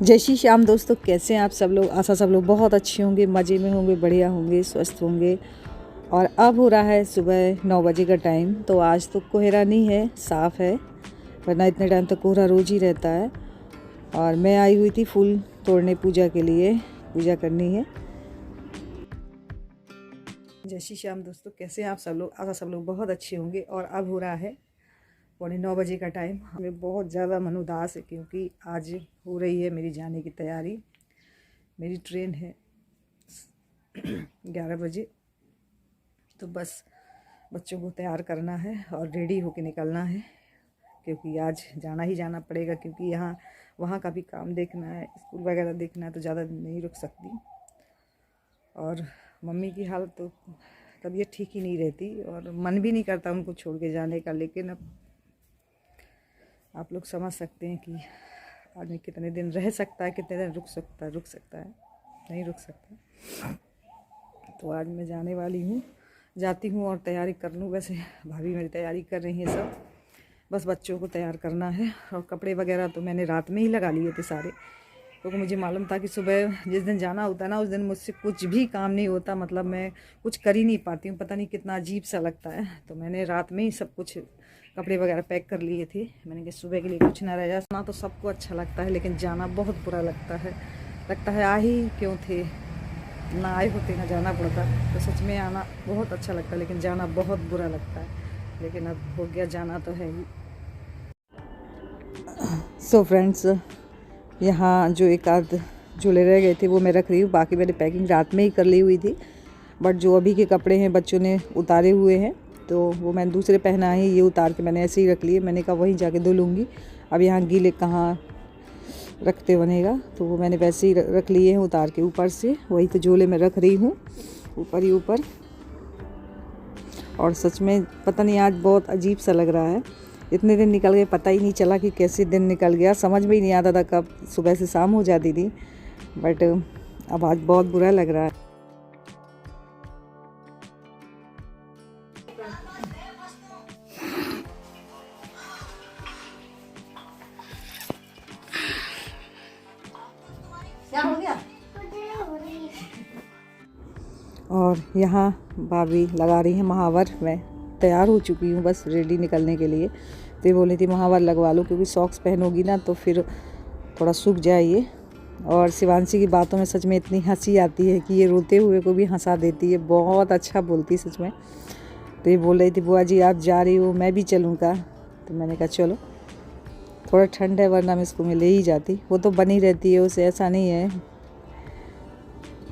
जय श्री श्याम दोस्तों, कैसे हैं आप सब लोग। आशा सब लोग बहुत अच्छे होंगे, मज़े में होंगे, बढ़िया होंगे, स्वस्थ होंगे। और अब हो रहा है सुबह 9 बजे का टाइम। तो आज तो कोहरा नहीं है, साफ़ है, वरना इतने टाइम तक कोहरा रोज़ ही रहता है। और मैं आई हुई थी फूल तोड़ने पूजा के लिए, पूजा करनी है। जय श्री श्याम दोस्तों, कैसे हैं आप सब लोग। आशा सब लोग बहुत अच्छे होंगे। और अब हो रहा है 9:15 बजे का टाइम। हमें बहुत ज़्यादा मन उदास है क्योंकि आज हो रही है मेरी जाने की तैयारी। मेरी ट्रेन है 11 बजे। तो बस बच्चों को तैयार करना है और रेडी होके निकलना है, क्योंकि आज जाना ही जाना पड़ेगा। क्योंकि यहाँ वहाँ का भी काम देखना है, स्कूल वगैरह देखना है, तो ज़्यादा नहीं रुक सकती। और मम्मी की हालत तो तबीयत ठीक ही नहीं रहती और मन भी नहीं करता उनको छोड़ के जाने का। लेकिन अब आप लोग समझ सकते हैं कि आदमी कितने दिन रह सकता है, कितने दिन रुक सकता है, नहीं रुक सकता। तो आज मैं जाने वाली हूँ, जाती हूँ और तैयारी कर लूँ। वैसे भाभी मेरी तैयारी कर रही हैं सब, बस बच्चों को तैयार करना है। और कपड़े वगैरह तो मैंने रात में ही लगा लिए थे सारे, क्योंकि मुझे मालूम था कि सुबह जिस दिन जाना होता है ना, उस दिन मुझसे कुछ भी काम नहीं होता। मतलब मैं कुछ कर ही नहीं पाती हूँ, पता नहीं कितना अजीब सा लगता है। तो मैंने रात में ही सब कुछ कपड़े वगैरह पैक कर लिए थे। मैंने कहा सुबह के लिए कुछ ना रह जाए। ना तो सबको अच्छा लगता है, लेकिन जाना बहुत बुरा लगता है आ ही क्यों थे, ना आए होते ना जाना पड़ता। तो सच में आना बहुत अच्छा लगता है, लेकिन जाना बहुत बुरा लगता है। लेकिन अब हो गया, जाना तो है ही। सो फ्रेंड्स, यहाँ जो एक आध झूले रह गए थे वो मैं रख रही हूँ। बाकी मैंने पैकिंग रात में ही कर ली हुई थी। बट जो अभी के कपड़े हैं बच्चों ने उतारे हुए हैं, तो वो मैंने दूसरे पहना है, ये उतार के मैंने ऐसे ही रख लिए। मैंने कहा वहीं जाके धो लूँगी, अब यहाँ गीले कहाँ रखते बनेगा। तो वो मैंने वैसे ही रख लिए हैं उतार के ऊपर से। वही तो झोले में रख रही हूँ, ऊपर ही ऊपर। और सच में पता नहीं आज बहुत अजीब सा लग रहा है। इतने दिन निकल गए, पता ही नहीं चला कि कैसे दिन निकल गया। समझ में ही नहीं आता था कब सुबह से शाम हो जाती थी। बट अब आज बहुत बुरा लग रहा है। क्या हो गया? और यहाँ भाभी लगा रही हैं महावर। मैं तैयार हो चुकी हूँ, बस रेडी निकलने के लिए। तो ये बोली थी महावर लगवा लो, क्योंकि सॉक्स पहनोगी ना तो फिर थोड़ा सूख जाइए। और शिवांशी की बातों में सच में इतनी हंसी आती है कि ये रोते हुए को भी हंसा देती है। बहुत अच्छा बोलती सच में। तो ये बोल रही थी बुआ जी आप जा रही हो, मैं भी चलूँगा। तो मैंने कहा चलो, थोड़ा ठंड है, वरना मैं इसको मैं ले ही जाती। वो तो बनी रहती है, उसे ऐसा नहीं है,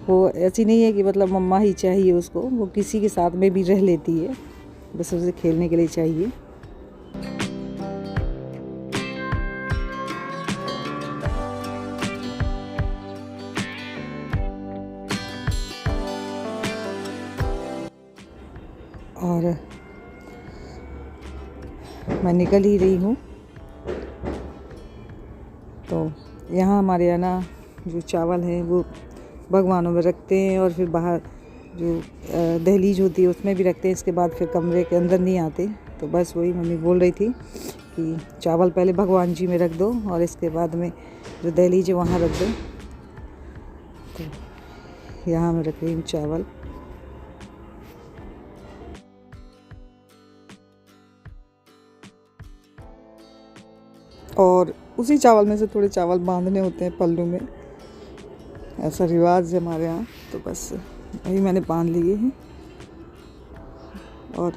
वो ऐसी नहीं है कि मतलब मम्मा ही चाहिए उसको। वो किसी के साथ में भी रह लेती है, बस उसे खेलने के लिए चाहिए। और मैं निकल ही रही हूँ। तो यहाँ हमारे यहाँ ना जो चावल है वो भगवानों में रखते हैं, और फिर बाहर जो दहलीज होती है उसमें भी रखते हैं। इसके बाद फिर कमरे के अंदर नहीं आते। तो बस वही मम्मी बोल रही थी कि चावल पहले भगवान जी में रख दो, और इसके बाद में जो दहलीज है वहाँ रख दो। तो यहाँ मैं रख रही हूँ चावल। और उसी चावल में से थोड़े चावल बांधने होते हैं पल्लू में, ऐसा रिवाज है हमारे यहाँ। तो बस वही मैंने बांध लिए हैं और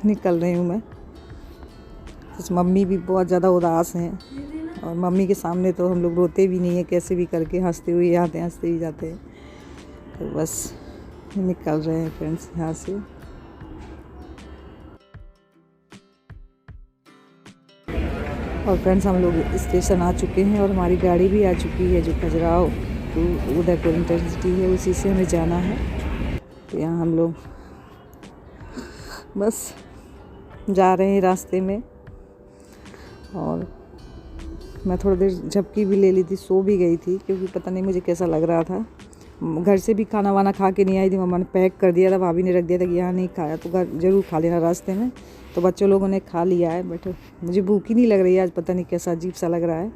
निकल रही हूँ मैं। कुछ मम्मी भी बहुत ज़्यादा उदास हैं, और मम्मी के सामने तो हम लोग रोते भी नहीं हैं, कैसे भी करके हंसते हुए आते हैं, हंसते ही जाते हैं। तो बस निकल रहे हैं फ्रेंड्स यहाँ से। और फ्रेंड्स हम लोग स्टेशन आ चुके हैं, और हमारी गाड़ी भी आ चुकी है, जो खजुराहो टू उदयपुर इंटरसिटी है, उसी से हमें जाना है। तो यहाँ हम लोग बस जा रहे हैं रास्ते में। और मैं थोड़ी देर झपकी भी ले ली थी, सो भी गई थी, क्योंकि पता नहीं मुझे कैसा लग रहा था। घर से भी खाना वाना खा के नहीं आई थी, मम्मा ने पैक कर दिया था, भाभी ने रख दिया था कि यहाँ नहीं खाया तो घर ज़रूर खा लेना रास्ते में। तो बच्चों लोगों ने खा लिया है, बट मुझे भूख ही नहीं लग रही है आज, पता नहीं कैसा अजीब सा लग रहा है।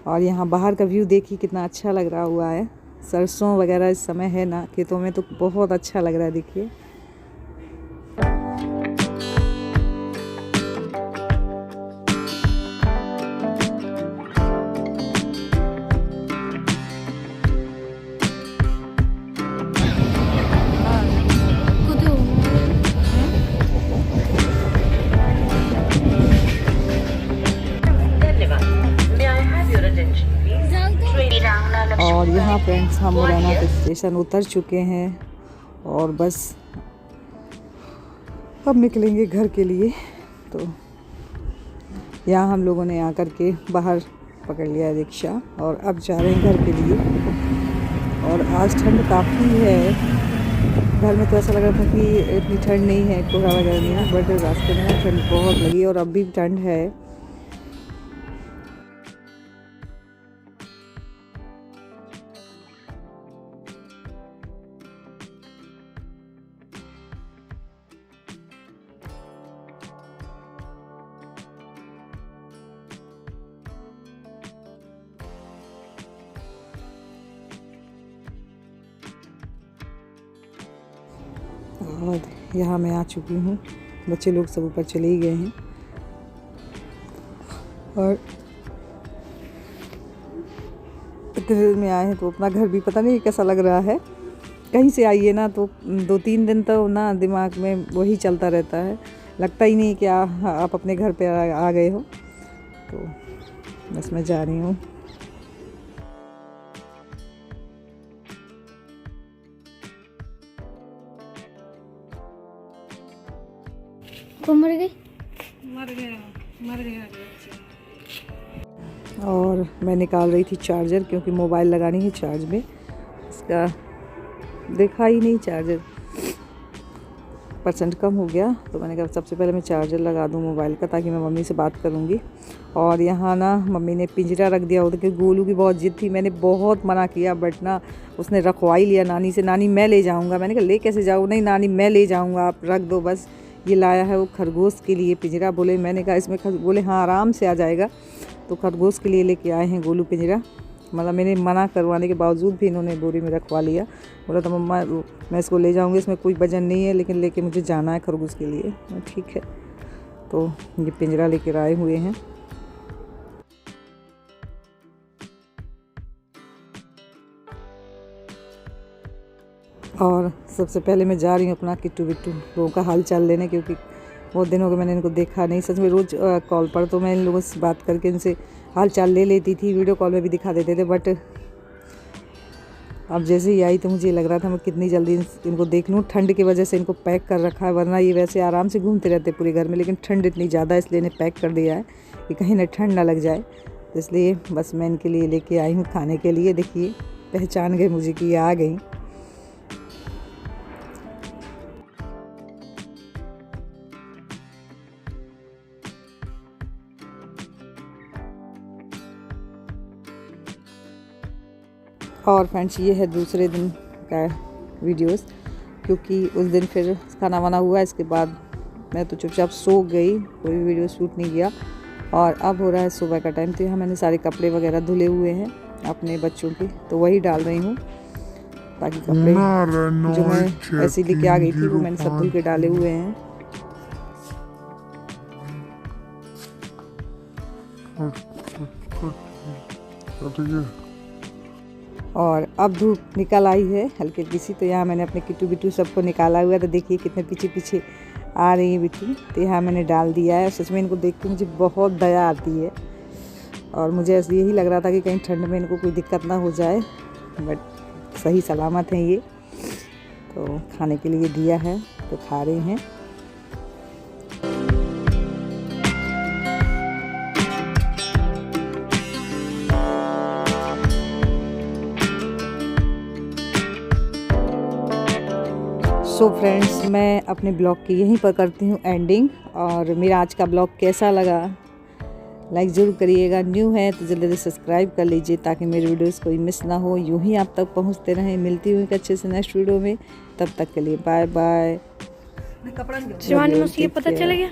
और यहाँ बाहर का व्यू देखिए कितना अच्छा लग रहा हुआ है। सरसों वगैरह इस समय है ना खेतों में, तो बहुत अच्छा लग रहा है देखिए। और यहाँ फ्रेंड्स हम मुरैना के स्टेशन उतर चुके हैं और बस अब निकलेंगे घर के लिए। तो यहाँ हम लोगों ने आकर के बाहर पकड़ लिया रिक्शा और अब जा रहे हैं घर के लिए। और आज ठंड काफ़ी है, घर में तो ऐसा लग रहा था कि इतनी ठंड नहीं है, कोहरा वगैरह नहीं है, बट रास्ते में ठंड बहुत लगी और अब भी ठंड है। और यहाँ मैं आ चुकी हूँ, बच्चे लोग सब ऊपर चले ही गए हैं। और इतने देर में आए हैं तो अपना घर भी पता नहीं कैसा लग रहा है। कहीं से आइए ना तो 2-3 दिन तो ना दिमाग में वही चलता रहता है, लगता ही नहीं कि आप अपने घर पे आ गए हो। तो बस मैं जा रही हूँ। वो मर गई, मर गया। और मैं निकाल रही थी चार्जर, क्योंकि मोबाइल लगानी है चार्ज में। इसका देखा ही नहीं, चार्जर % कम हो गया, तो मैंने कहा सबसे पहले मैं चार्जर लगा दूं मोबाइल का, ताकि मैं मम्मी से बात करूंगी। और यहाँ ना मम्मी ने पिंजरा रख दिया होता, क्योंकि गोलू की बहुत जिद थी। मैंने बहुत मना किया, बट ना उसने रखवा ही लिया नानी से। नानी मैं ले जाऊँगा। मैंने कहा ले कैसे जाऊँ? नहीं नानी मैं ले जाऊँगा, आप रख दो बस। ये लाया है वो खरगोश के लिए पिंजरा। बोले, मैंने कहा इसमें बोले हाँ आराम से आ जाएगा। तो खरगोश के लिए लेके आए हैं गोलू पिंजरा। मतलब मैंने मना करवाने के बावजूद भी इन्होंने बोरी में रखवा लिया। बोला तो मम्मा मैं इसको ले जाऊंगी, इसमें कोई वजन नहीं है, लेकिन लेके मुझे जाना है खरगोश के लिए। ठीक है, तो ये पिंजरा लेकर आए हुए हैं। और सबसे पहले मैं जा रही हूँ अपना किट्टू बिट्टू लोगों का हाल चाल लेने, क्योंकि बहुत दिन हो गए मैंने इनको देखा नहीं। सच में रोज़ कॉल पर तो मैं इन लोगों से बात करके इनसे हाल चाल ले लेती थी, वीडियो कॉल में भी दिखा देते थे। बट अब जैसे ही आई तो मुझे लग रहा था मैं कितनी जल्दी इनको देख लूँ। ठंड की वजह से इनको पैक कर रखा है, वरना ये वैसे आराम से घूमते रहते पूरे घर में, लेकिन ठंड इतनी ज़्यादा है इसलिए इन्हें पैक कर दिया है कि कहीं ना ठंड ना लग जाए। तो इसलिए बस मैं इनके लिए लेके आई हूँ खाने के लिए। देखिए पहचान गए मुझे कि ये आ गई। और फ्रेंड्स ये है दूसरे दिन का वीडियोस, क्योंकि उस दिन फिर खाना वाना हुआ, इसके बाद मैं तो चुपचाप सो गई, कोई वीडियो शूट नहीं किया। और अब हो रहा है सुबह का टाइम। तो यहाँ मैंने सारे कपड़े वगैरह धुले हुए हैं अपने बच्चों के, तो वही डाल रही हूँ। बाकी कपड़े जो मैं ऐसे लेके आ गई थी वो मैंने सब धुल के डाले हुए हैं। और अब धूप निकल आई है हल्की हल्की सी, तो यहाँ मैंने अपने किट्टू बिट्टू सबको निकाला हुआ है। तो देखिए कितने पीछे पीछे आ रही है बिट्टू। तो यहाँ मैंने डाल दिया है। सच में इनको देख के मुझे बहुत दया आती है, और मुझे ऐसे यही लग रहा था कि कहीं ठंड में इनको कोई दिक्कत ना हो जाए, बट सही सलामत हैं ये। तो खाने के लिए दिया है तो खा रहे हैं। सो फ्रेंड्स मैं अपने ब्लॉग की यहीं पर करती हूँ एंडिंग। और मेरा आज का ब्लॉग कैसा लगा लाइक ज़रूर करिएगा। न्यू है तो जल्दी से सब्सक्राइब कर लीजिए, ताकि मेरी वीडियोस कोई मिस ना हो, यूँ ही आप तक पहुँचते रहें। मिलती हूँ एक अच्छे से नेक्स्ट वीडियो में, तब तक के लिए बाय बाय। शिवानी मुझे ये पता चल गया।